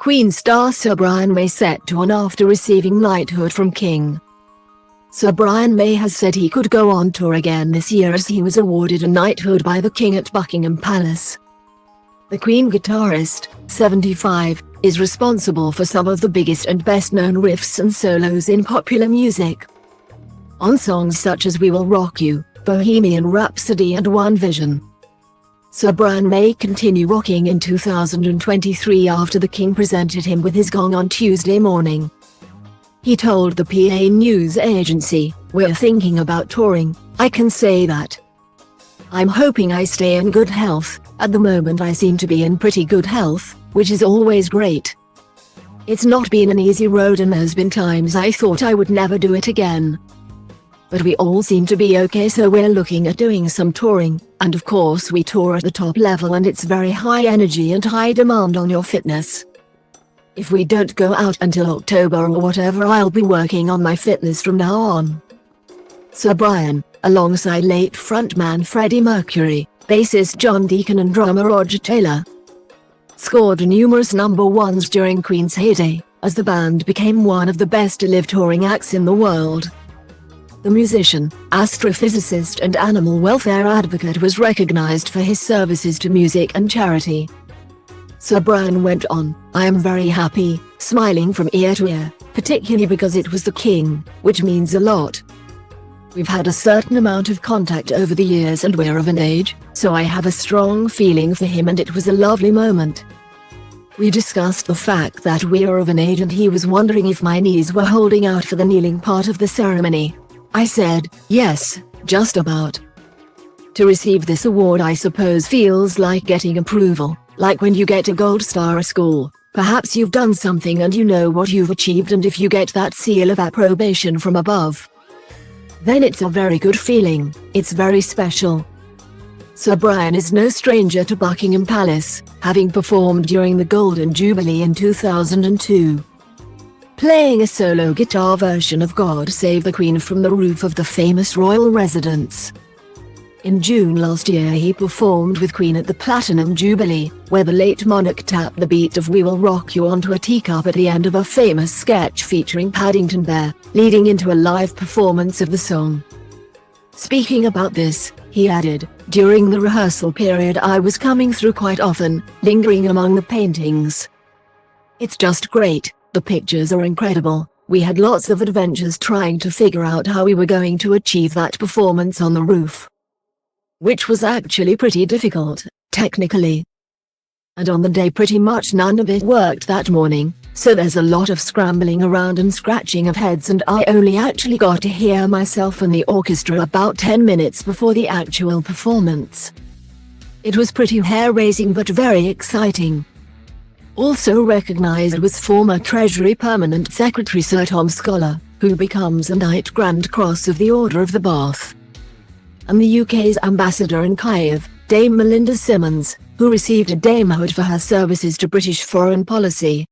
Queen star Sir Brian May set to on after receiving knighthood from King. Sir Brian May has said he could go on tour again this year as he was awarded a knighthood by the King at Buckingham Palace. The Queen guitarist, 75, is responsible for some of the biggest and best-known riffs and solos in popular music. On songs such as We Will Rock You, Bohemian Rhapsody and One Vision. Sir Brian may continue rocking in 2023 after the King presented him with his gong on Tuesday morning. He told the PA news agency, "We're thinking about touring, I can say that. I'm hoping I stay in good health. At the moment I seem to be in pretty good health, which is always great. It's not been an easy road and there's been times I thought I would never do it again. But we all seem to be okay, so we're looking at doing some touring, and of course we tour at the top level and it's very high energy and high demand on your fitness. If we don't go out until October or whatever, I'll be working on my fitness from now on." Sir Brian, alongside late frontman Freddie Mercury, bassist John Deacon and drummer Roger Taylor, scored numerous number ones during Queen's heyday, as the band became one of the best-to-live touring acts in the world. The musician, astrophysicist and animal welfare advocate was recognized for his services to music and charity. Sir Brian went on, "I am very happy, smiling from ear to ear, particularly because it was the King, which means a lot. We've had a certain amount of contact over the years and we're of an age, so I have a strong feeling for him and it was a lovely moment. We discussed the fact that we are of an age and he was wondering if my knees were holding out for the kneeling part of the ceremony. I said, yes, just about. To receive this award I suppose feels like getting approval, like when you get a gold star at school. Perhaps you've done something and you know what you've achieved, and if you get that seal of approbation from above, then it's a very good feeling, it's very special." Sir Brian is no stranger to Buckingham Palace, having performed during the Golden Jubilee in 2002. Playing a solo guitar version of God Save the Queen from the roof of the famous royal residence. In June last year he performed with Queen at the Platinum Jubilee, where the late monarch tapped the beat of We Will Rock You onto a teacup at the end of a famous sketch featuring Paddington Bear, leading into a live performance of the song. Speaking about this, he added, "During the rehearsal period I was coming through quite often, lingering among the paintings. It's just great, the pictures are incredible. We had lots of adventures trying to figure out how we were going to achieve that performance on the roof, which was actually pretty difficult, technically. And on the day pretty much none of it worked that morning, so there's a lot of scrambling around and scratching of heads, and I only actually got to hear myself and the orchestra about 10 minutes before the actual performance. It was pretty hair-raising but very exciting." Also recognized was former Treasury Permanent Secretary Sir Tom Scholar, who becomes a Knight Grand Cross of the Order of the Bath, and the UK's ambassador in Kiev, Dame Melinda Simmons, who received a damehood for her services to British foreign policy.